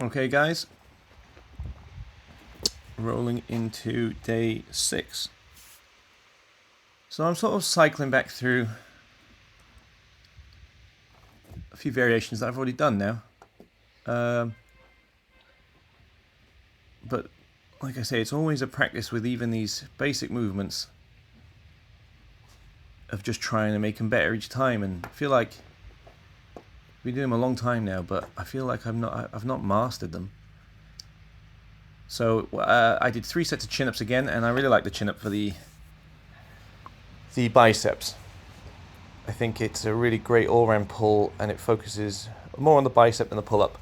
Okay guys, rolling into day 6. So I'm sort of cycling back through a few variations that I've already done now. But like I say, it's always a practice with even these basic movements of just trying to make them better each time, and I feel like I've been doing them a long time now, but I feel like I've not mastered them. So I did 3 sets of chin-ups again, and I really like the chin-up for the biceps. I think it's a really great all-round pull, and it focuses more on the bicep than the pull-up,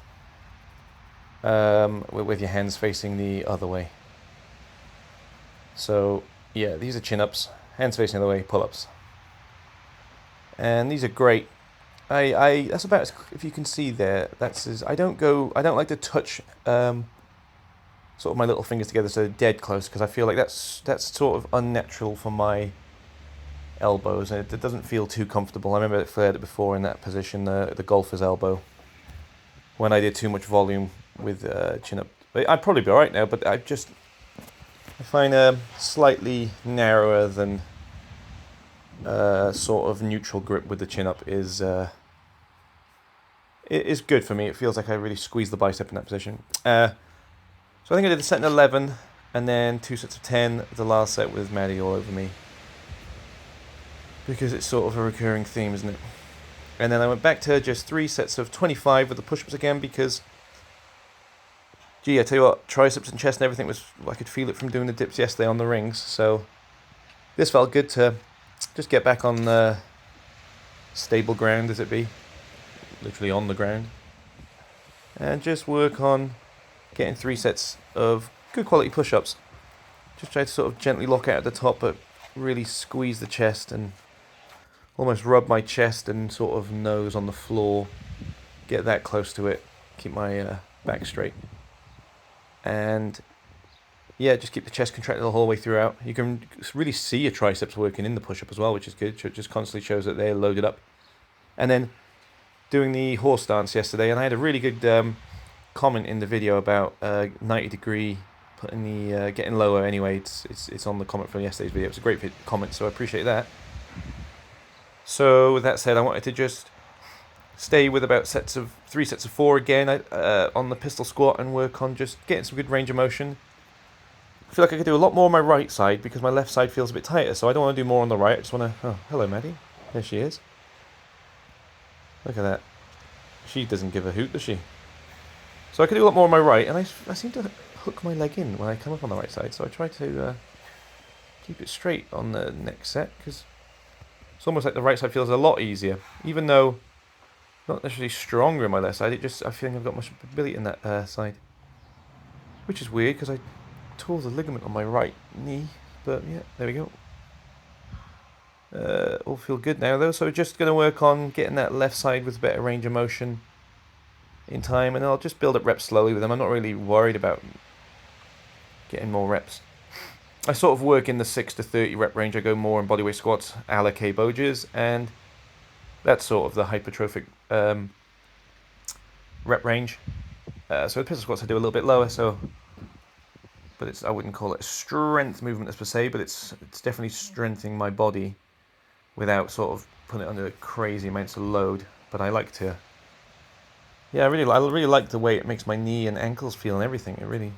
with your hands facing the other way. So yeah, these are chin-ups, hands facing the other way, pull-ups, and these are great. I that's about, if you can see there, that's as I don't like to touch sort of my little fingers together so they're dead close, because I feel like that's sort of unnatural for my elbows, and it doesn't feel too comfortable. I remember it flared it before in that position, the golfer's elbow, when I did too much volume with chin up. I'd probably be alright now, but I find slightly narrower than sort of neutral grip with the chin up is good for me. It feels like I really squeeze the bicep in that position. So I think I did a set in 11, and then 2 sets of 10. The last set with Maddie all over me, because it's sort of a recurring theme, isn't it? And then I went back to just 3 sets of 25 with the push-ups again, because, gee, I tell you what, triceps and chest and everything I could feel it from doing the dips yesterday on the rings, so this felt good to just get back on stable ground, as it be, literally on the ground, and just work on getting 3 sets of good quality push-ups. Just try to sort of gently lock out at the top, but really squeeze the chest and almost rub my chest and sort of nose on the floor, get that close to it, keep my back straight, and yeah, just keep the chest contracted the whole way throughout. You can really see your triceps working in the push-up as well, which is good. It just constantly shows that they're loaded up. And then doing the horse stance yesterday, and I had a really good comment in the video about 90-degree, putting the getting lower. Anyway, it's on the comment from yesterday's video. It's a great comment, so I appreciate that. So with that said, I wanted to just stay with about 3 sets of 4 again on the pistol squat, and work on just getting some good range of motion. I feel like I could do a lot more on my right side, because my left side feels a bit tighter, so I don't want to do more on the right. I just want to... Oh, hello, Maddie. There she is. Look at that. She doesn't give a hoot, does she? So I could do a lot more on my right, and I seem to hook my leg in when I come up on the right side, so I try to keep it straight on the next set, because it's almost like the right side feels a lot easier, even though not necessarily stronger in my left side. I feel like I've got much ability in that side, which is weird, because I tore the ligament on my right knee, but yeah, there we go. All feel good now though, so just going to work on getting that left side with a better range of motion in time, and I'll just build up reps slowly with them. I'm not really worried about getting more reps. I sort of work in the 6 to 30 rep range. I go more in bodyweight squats a la Kboges, and that's sort of the hypertrophic rep range. So the pistol squats I do a little bit lower, but I wouldn't call it a strength movement as per se, but it's definitely strengthening my body without sort of putting it under crazy amounts of load. But I like to, yeah, I really like the way it makes my knee and ankles feel and everything. It really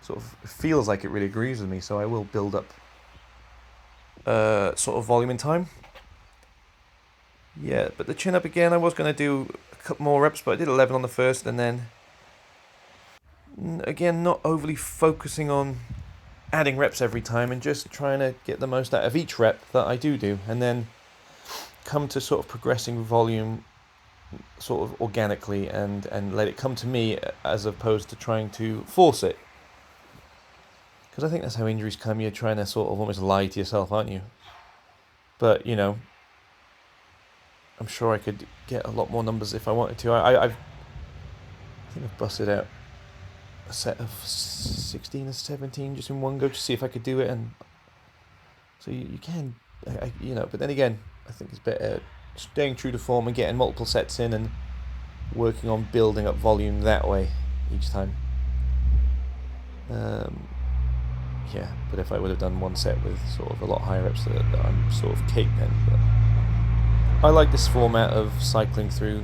sort of feels like it really agrees with me, so I will build up sort of volume in time. Yeah, but the chin up again, I was going to do a couple more reps, but I did 11 on the first, and then again, not overly focusing on adding reps every time, and just trying to get the most out of each rep that I do, and then come to sort of progressing volume sort of organically, and let it come to me, as opposed to trying to force it. Because I think that's how injuries come. You're trying to sort of almost lie to yourself, aren't you? But, you know, I'm sure I could get a lot more numbers if I wanted to. I think I've busted out a set of 16 or 17 just in one go to see if I could do it, and so you can, but then again, I think it's better staying true to form and getting multiple sets in and working on building up volume that way. each time. Yeah, but if I would have done one set with sort of a lot higher reps, that I'm sort of caked then. But I like this format of cycling through.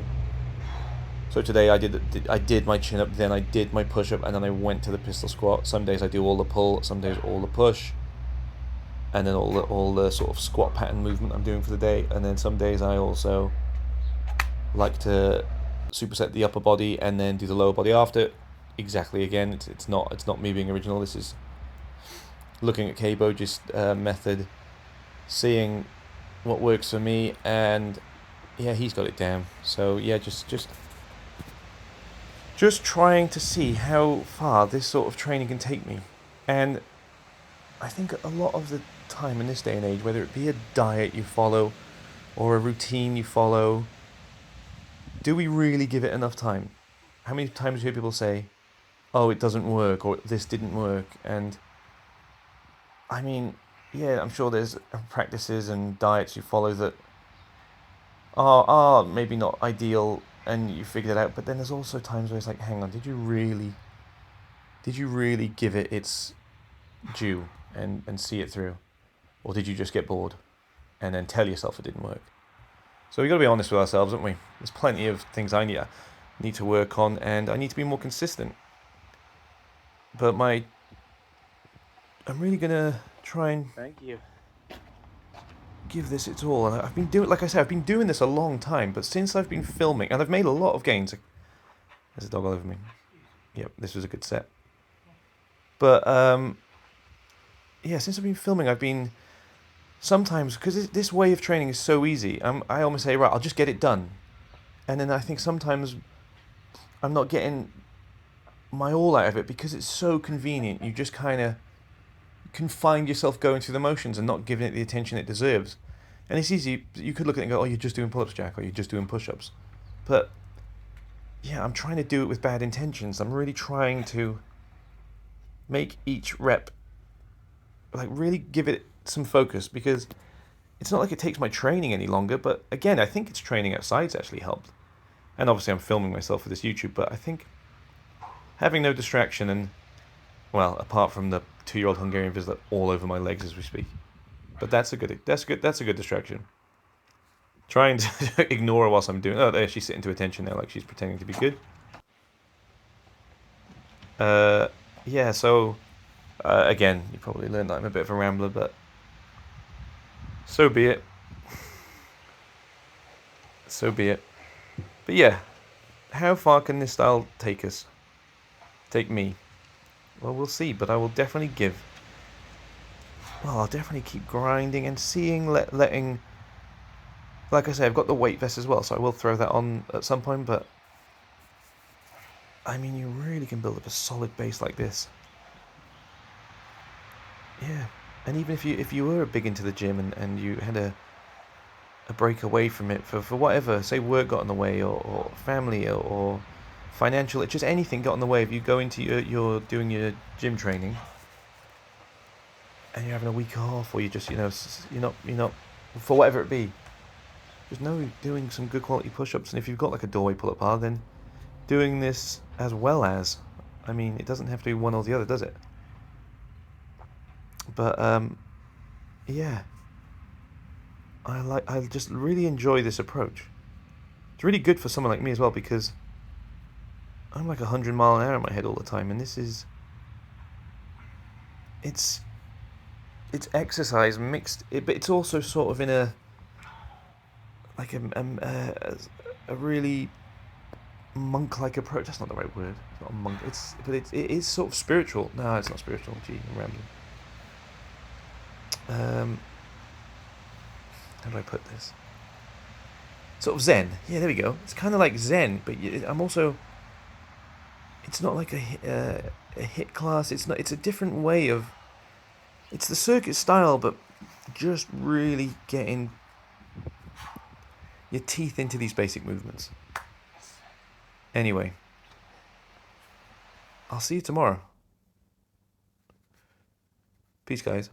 So today I did my chin up, then I did my push up, and then I went to the pistol squat. Some days I do all the pull, some days all the push, and then all the sort of squat pattern movement I'm doing for the day. And then some days I also like to superset the upper body and then do the lower body after. Exactly, again, it's not me being original. This is looking at Kboges' method, seeing what works for me, and yeah, he's got it down. So yeah, just trying to see how far this sort of training can take me. And I think a lot of the time in this day and age, whether it be a diet you follow or a routine you follow, do we really give it enough time? How many times do you hear people say, oh, it doesn't work, or this didn't work? And I mean, yeah, I'm sure there's practices and diets you follow that are maybe not ideal and you figured it out, but then there's also times where it's like, hang on, did you really give it its due and see it through? Or did you just get bored and then tell yourself it didn't work? So we got to be honest with ourselves, haven't we? There's plenty of things I need to work on, and I need to be more consistent. But I'm really gonna try and give this its all. And I've been doing, like I said, I've been doing this a long time. But since I've been filming, and I've made a lot of gains. There's a dog all over me. Yep, this was a good set. But yeah, since I've been filming, I've been sometimes, because this way of training is so easy. I almost say, right, I'll just get it done, and then I think sometimes I'm not getting my all out of it because it's so convenient. You just kind of can find yourself going through the motions and not giving it the attention it deserves. And it's easy. You could look at it and go, oh, you're just doing pull-ups, Jack, or you're just doing push-ups. But yeah, I'm trying to do it with bad intentions. I'm really trying to make each rep, like, really give it some focus, because it's not like it takes my training any longer. But again, I think it's training outside's actually helped. And obviously I'm filming myself for this YouTube, but I think having no distraction and, well, apart from the 2-year-old Hungarian visitor all over my legs as we speak. But that's a good distraction. Trying to ignore her whilst I'm doing. Oh, there, she's sitting to attention now, like she's pretending to be good. Yeah. So again, you probably learned that I'm a bit of a rambler, but so be it. So be it. But yeah, how far can this style take us? Take me? Well, we'll see. But I will definitely give. Well, I'll definitely keep grinding and seeing, letting. Like I say, I've got the weight vest as well, so I will throw that on at some point, but I mean, you really can build up a solid base like this. Yeah. And even if you were big into the gym and you had a break away from it for whatever, say work got in the way, or family, or financial, just anything got in the way of you going to you're doing your gym training and you're having a week off, or you just, you're not, for whatever it be, just know doing some good quality push-ups. And if you've got like a doorway pull-up bar, then doing this as well as, I mean, it doesn't have to be one or the other, does it? But yeah, I just really enjoy this approach. It's really good for someone like me as well, because I'm like 100 mile an hour in my head all the time, and this is it's exercise mixed, but it's also sort of in a like a really monk-like approach. That's not the right word. It's not a monk. It is sort of spiritual. No, it's not spiritual. Gee, I'm rambling. How do I put this? Sort of Zen. Yeah, there we go. It's kind of like Zen, but I'm also. It's not like a hit class. It's not. It's a different way of. It's the circuit style, but just really getting your teeth into these basic movements. Anyway, I'll see you tomorrow. Peace, guys.